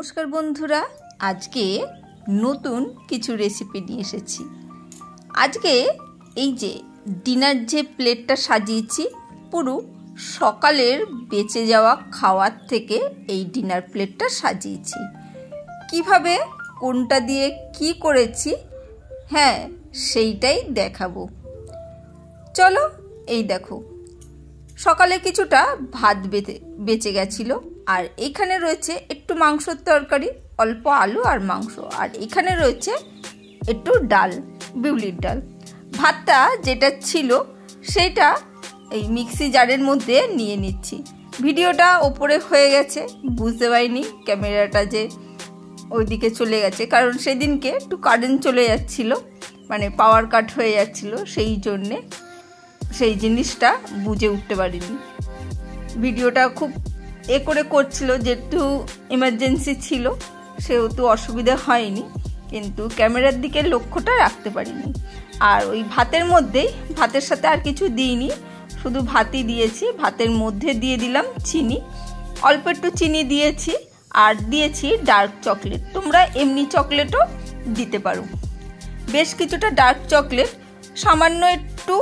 নমস্কার বন্ধুরা, আজকে নতুন কিছু রেসিপি নিয়ে এসেছি। আজকে এই যে ডিনার যে প্লেটটা সাজিয়েছি, পুরো সকালের বেঁচে যাওয়া খাওয়ার থেকে এই ডিনার প্লেটটা সাজিয়েছি। কিভাবে কোনটা দিয়ে কি করেছি, হ্যাঁ সেইটাই দেখাবো। চলো, এই দেখো, সকালে কিছুটা ভাত বেঁচে গেছিলো, আর এখানে রয়েছে একটু মাংসর তরকারি, অল্প আলু আর মাংস, আর এখানে রয়েছে একটু ডাল, বিউলির ডাল। ভাতটা যেটা ছিল সেটা এই মিক্সি জারের মধ্যে নিয়ে নিচ্ছি। ভিডিওটা ওপরে হয়ে গেছে, বুঝতে পারিনি ক্যামেরাটা যে ওইদিকে চলে গেছে, কারণ সেদিনকে একটু কারেন্ট চলে যাচ্ছিল, মানে পাওয়ার কাট হয়ে যাচ্ছিল, সেই জন্যে সেই জিনিসটা বুঝে উঠতে পারিনি। ভিডিওটা খুব করে করছিল, যেহেতু ইমার্জেন্সি ছিল সেহেতু অসুবিধা হয়নি, কিন্তু ক্যামেরার দিকে লক্ষ্যটা রাখতে পারিনি। আর ওই ভাতের মধ্যেই, ভাতের সাথে আর কিছু দিইনি, শুধু ভাতই দিয়েছি। ভাতের মধ্যে দিয়ে দিলাম চিনি, অল্প একটু চিনি দিয়েছি, আর দিয়েছি ডার্ক চকলেট। তোমরা এমনি চকলেটও দিতে পারো। বেশ কিছুটা ডার্ক চকলেট সামান্য একটু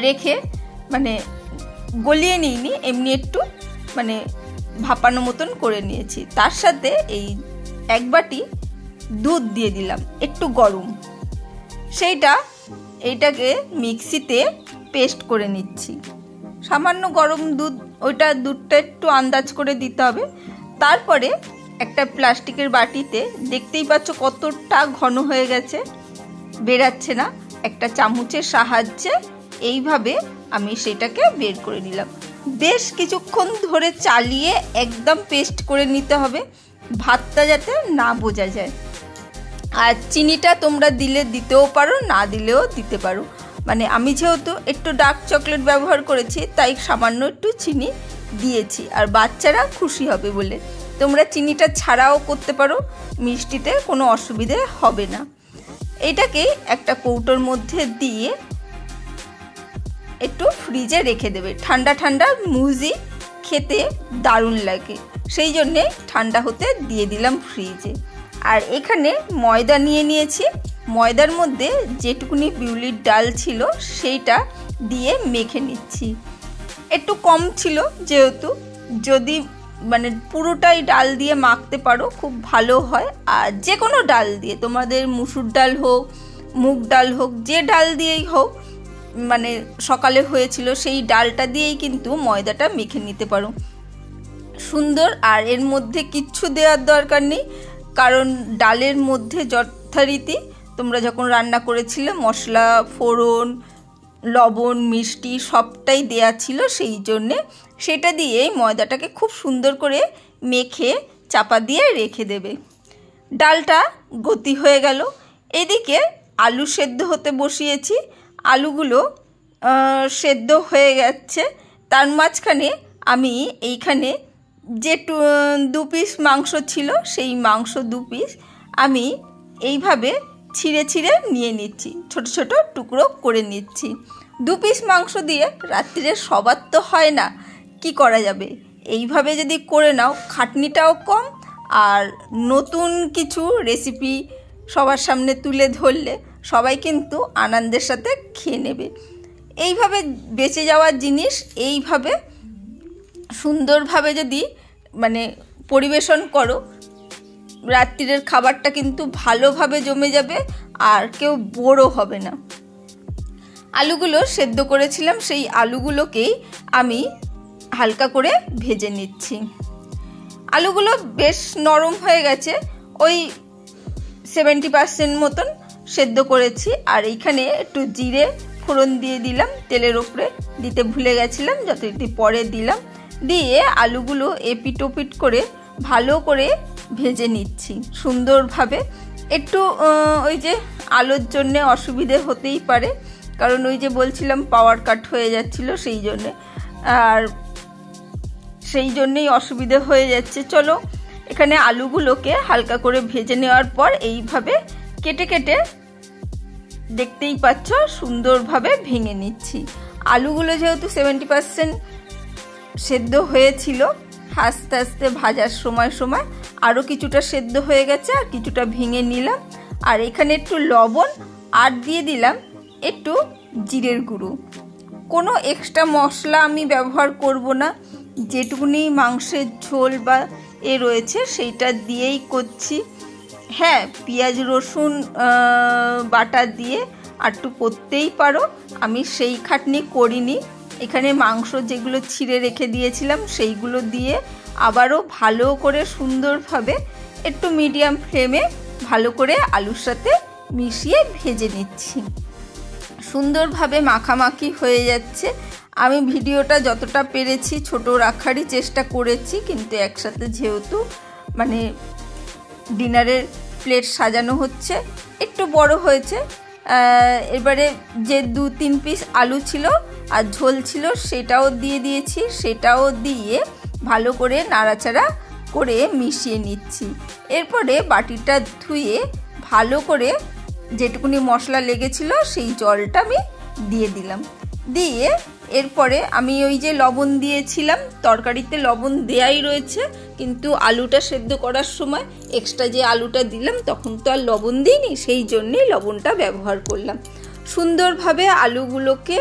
রেখে, মানে গলিয়ে নিইনি, এমনি একটু মানে ভাপানো মতন করে নিয়েছি। তার সাথে এই এক বাটি দুধ দিয়ে দিলাম, একটু গরম। এইটাকে মিক্সিতে পেস্ট করে নিচ্ছি। সামান্য গরম দুধ, দুধটা একটু আন্দাজ করে দিতে হবে। তারপরে একটা প্লাস্টিকের বাটিতে, দেখতেই পাচ্ছ কতটা ঘন হয়ে গেছে, বেরাচ্ছে না, একটা চামচের সাহায্যে এইভাবে আমি সেটাকে বের করে নিলাম। বেশ কিছুক্ষণ ধরে চালিয়ে একদম পেস্ট করে নিতে হবে, ভাতটা যাতে না বোঝা যায়। আর চিনিটা তোমরা দিলে দিতেও পারো, না দিলেও দিতে পারো। মানে আমি যেহেতু একটু ডার্ক চকলেট ব্যবহার করেছি, তাই সামান্য একটু চিনি দিয়েছি, আর বাচ্চারা খুশি হবে বলে। তোমরা চিনিটা ছাড়াও করতে পারো, মিষ্টিতে কোনো অসুবিধে হবে না। এটাকে একটা কৌটোর মধ্যে দিয়ে একটু ফ্রিজে রেখে দেবে। ঠান্ডা ঠান্ডা মুজি খেতে দারুণ লাগে, সেই জন্যে ঠান্ডা হতে দিয়ে দিলাম ফ্রিজে। আর এখানে ময়দা নিয়ে নিয়েছি, ময়দার মধ্যে যেটুকুনি বিউলির ডাল ছিল সেইটা দিয়ে মেখে নিচ্ছি। একটু কম ছিল যেহেতু, যদি মানে পুরোটাই ডাল দিয়ে মাখতে পারো খুব ভালো হয়। আর যে কোনো ডাল দিয়ে, তোমাদের মুসুর ডাল হোক, মুগ ডাল হোক, যে ডাল দিয়েই হোক, মানে সকালে হয়েছিল সেই ডালটা দিয়েই কিন্তু ময়দাটা মেখে নিতে পারো সুন্দর। আর এর মধ্যে কিচ্ছু দেওয়ার দরকার নেই, কারণ ডালের মধ্যে যথারীতি তোমরা যখন রান্না করেছিলে মশলা, ফোড়ন, লবণ, মিষ্টি সবটাই দেয়া ছিল, সেই জন্যে সেটা দিয়েই ময়দাটাকে খুব সুন্দর করে মেখে চাপা দিয়ে রেখে দেবে। ডালটা গতি হয়ে গেল, এদিকে আলু সেদ্ধ হতে বসিয়েছি। আলুগুলো সেদ্ধ হয়ে গেছে, তার মাঝখানে আমি এইখানে যে 2 পিস মাংস ছিল, সেই মাংস 2 পিস আমি এইভাবে ছিঁড়ে ছিঁড়ে নিয়ে নিচ্ছি, ছোট ছোট টুকরো করে নিচ্ছি। 2 পিস মাংস দিয়ে রাত্রিরে সবার তো হয় না, কি করা যাবে, এইভাবে যদি করে নাও খাটনিটাও কম, আর নতুন কিছু রেসিপি সবার সামনে তুলে ধরলে সবাই কিন্তু আনন্দের সাথে খেয়ে নেবে। এইভাবে বেঁচে যাওয়া জিনিস এইভাবে সুন্দরভাবে যদি মানে পরিবেশন করো, রাত্রিরের খাবারটা কিন্তু ভালোভাবে জমে যাবে, আর কেউ বোরও হবে না। আলুগুলো সেদ্ধ করেছিলাম, সেই আলুগুলোকেই আমি হালকা করে ভেজে নিচ্ছি। আলুগুলো বেশ নরম হয়ে গেছে, ওই 70% মতন সেদ্ধ করেছি। আর এইখানে একটু জিরে ফোড়ন দিয়ে দিলাম, তেলের ওপরে দিতে ভুলে গেছিলাম, যতটি পরে দিলাম। দিয়ে আলুগুলো এপিট ওপিট করে ভালো করে ভেজে নিচ্ছি সুন্দরভাবে। একটু ওই যে আলোর জন্যে অসুবিধে হতেই পারে, কারণ ওই যে বলছিলাম পাওয়ার কাট হয়ে যাচ্ছিল, সেই জন্যে, আর সেই জন্যেই অসুবিধে হয়ে যাচ্ছে। চলো, এখানে আলুগুলোকে হালকা করে ভেজে নেওয়ার পর এইভাবে কেটে কেটে, দেখতেই পাচ্ছ সুন্দরভাবে ভেঙে নিচ্ছি। আলুগুলো যেহেতু 70% সেদ্ধ হয়েছিল, আস্তে আস্তে ভাজার সময় সময় আরও কিছুটা সেদ্ধ হয়ে গেছে, আর কিছুটা ভেঙে নিলাম। আর এখানে একটু লবণ আর দিয়ে দিলাম একটু জিরের গুঁড়ো। কোনো এক্সট্রা মশলা আমি ব্যবহার করব না, যেটুকুনি মাংসের ঝোল বা রয়েছে সেইটা দিয়েই করছি। হ্যাঁ, পেঁয়াজ রসুন বাটা দিয়ে আর একটু করতেই পারো, আমি সেই খাটনি করিনি। এখানে মাংস যেগুলো ছিঁড়ে রেখে দিয়েছিলাম সেইগুলো দিয়ে আবারও ভালো করে সুন্দরভাবে একটু মিডিয়াম ফ্লেমে ভালো করে আলুর সাথে মিশিয়ে ভেজে নিচ্ছি। সুন্দরভাবে মাখামাখি হয়ে যাচ্ছে। আমি ভিডিওটা যতটা পেরেছি ছোট রাখারই চেষ্টা করেছি, কিন্তু একসাথে যেহেতু মানে ডিনারের প্লেট সাজানো হচ্ছে একটু বড় হয়েছে। এবারে যে 2-3 পিস আলু ছিল আর ঝোল ছিল সেটাও দিয়ে দিয়েছি, সেটাও দিয়ে ভালো করে নাড়াচাড়া করে মিশিয়ে নিচ্ছি। এরপরে বাটিটা ধুয়ে ভালো করে যেটুকুনি মশলা লেগেছিল সেই জলটা আমি দিয়ে দিলাম। দিয়ে এরপরে আমি ওই যে লবণ দিয়েছিলাম, তরকারিতে লবণ দেয়াই রয়েছে, কিন্তু আলুটা সেদ্ধ করার সময় এক্সট্রা যে আলুটা দিলাম তখন তো আর লবণ দিইনি, সেই জন্যেই লবণটা ব্যবহার করলাম। সুন্দরভাবে আলুগুলোকে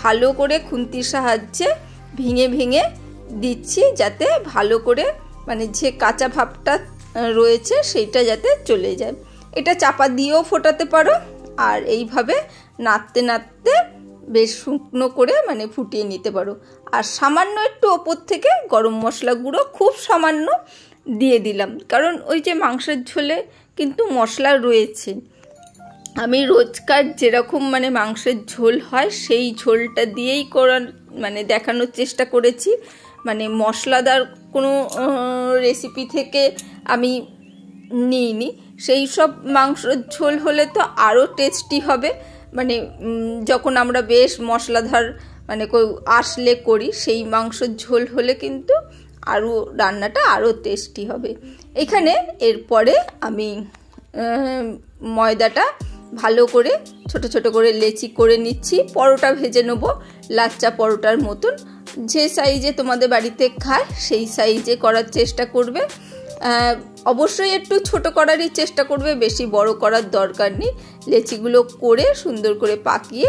ভালো করে খুন্তির সাহায্যে ভেঙে ভেঙে দিচ্ছি, যাতে ভালো করে মানে যে কাঁচা ভাবটা রয়েছে সেইটা যাতে চলে যায়। এটা চাপা দিয়েও ফোটাতে পারো, আর এইভাবে নাড়তে নাড়তে বেশ শুকনো করে মানে ফুটিয়ে নিতে পারো। আর সামান্য একটু ওপর থেকে গরম মশলা গুঁড়ো খুব সামান্য দিয়ে দিলাম, কারণ ওই যে মাংসের ঝোলে কিন্তু মশলা রয়েছে। আমি রোজকার যেরকম মানে মাংসের ঝোল হয় সেই ঝোলটা দিয়েই করার মানে দেখানোর চেষ্টা করেছি। মানে মশলাদার কোনো রেসিপি থেকে আমি নিইনি। সেই সব মাংসের ঝোল হলে তো আরও টেস্টি হবে, মানে যখন আমরা বেশ মশলাদার মানে আসলে করি, সেই মাংসের ঝোল হলে কিন্তু আরও রান্নাটা আরও টেস্টি হবে। এখানে এরপরে আমি ময়দাটা ভালো করে ছোট ছোট করে লেচি করে নিচ্ছি। পরোটা ভেজে নেবো, লাচ্চা পরোটার মতন। যে সাইজে তোমাদের বাড়িতে খায় সেই সাইজে করার চেষ্টা করবে। অবশ্যই একটু ছোট করারই চেষ্টা করবে, বেশি বড় করার দরকার নেই। লেচিগুলো করে সুন্দর করে পাকিয়ে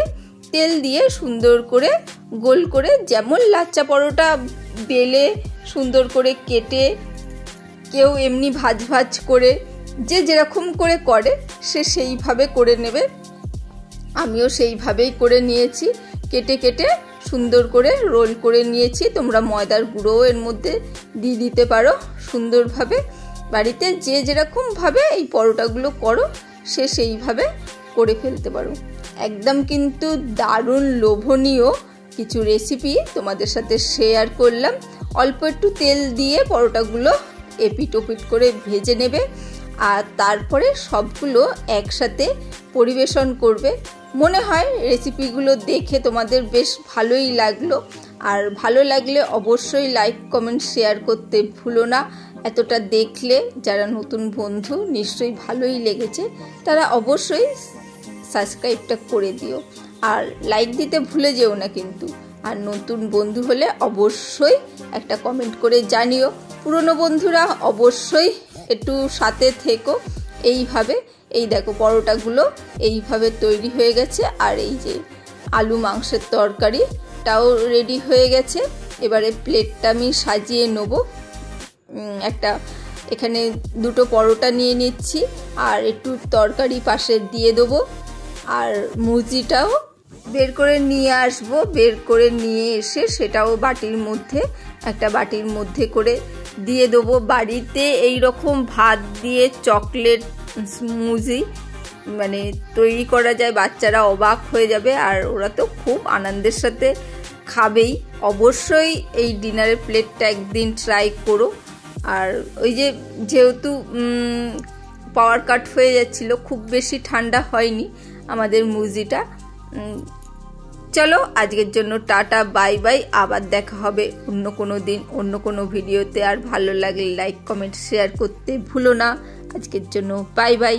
তেল দিয়ে সুন্দর করে গোল করে, যেমন লাচ্চা পরোটা বেলে সুন্দর করে কেটে, কেউ এমনি ভাজ ভাজ করে, যে যেরকম করে করে সে সেইভাবে করে নেবে। আমিও সেইভাবেই করে নিয়েছি, কেটে কেটে সুন্দর করে রোল করে নিয়েছি। তোমরা ময়দার গুঁড়োও এর মধ্যে দিয়ে দিতে পারো। সুন্দরভাবে বাড়িতে যে যেরকমভাবে এই পরোটাগুলো করো সে সেইভাবে করে ফেলতে পারো। একদম কিন্তু দারুণ লোভনীয় কিছু রেসিপি তোমাদের সাথে শেয়ার করলাম। অল্প একটু তেল দিয়ে পরোটাগুলো এপিট ওপিট করে ভেজে নেবে, আর তারপরে সবগুলো একসাথে পরিবেশন করবে। মনে হয় রেসিপিগুলো দেখে তোমাদের বেশ ভালোই লাগলো, আর ভালো লাগলে অবশ্যই লাইক কমেন্ট শেয়ার করতে ভুলো না। এতটা দেখলে যারা নতুন বন্ধু নিশ্চয়ই ভালোই লেগেছে, তারা অবশ্যই সাবস্ক্রাইবটা করে দিও, আর লাইক দিতে ভুলে যেও না কিন্তু। আর নতুন বন্ধু হলে অবশ্যই একটা কমেন্ট করে জানিও। পুরনো বন্ধুরা অবশ্যই একটু সাথে থেকো। এইভাবে এই দেখো পরোটাগুলো এইভাবে তৈরি হয়ে গেছে, আর এই যে আলু মাংসের তরকারিটাও রেডি হয়ে গেছে। এবারে প্লেটটা আমি সাজিয়ে নেব। একটা এখানে দুটো পরোটা নিয়ে নিচ্ছি, আর একটু তরকারি পাশে দিয়ে দেবো, আর মুজিটাও বের করে নিয়ে আসবো। বের করে নিয়ে এসে সেটাও বাটির মধ্যে একটা বাটির মধ্যে করে দিয়ে দেবো। বাড়িতে এই রকম ভাত দিয়ে চকলেট স্মুজি মানে তৈরি করা যায়, বাচ্চারা অবাক হয়ে যাবে, আর ওরা তো খুব আনন্দের সাথে খাবেই। অবশ্যই এই ডিনারের প্লেটটা একদিন ট্রাই করো। আর ওই যে যেহেতু পাওয়ার কাট হয়ে যাচ্ছিল, খুব বেশি ঠান্ডা হয়নি আমাদের মুজিটা। চলো আজকের জন্য টাটা, বাই বাই। আবার দেখা হবে অন্য কোনো দিন অন্য কোনো ভিডিওতে। আর ভালো লাগলে লাইক কমেন্ট শেয়ার করতে ভুলো না। আজকের জন্য বাই বাই।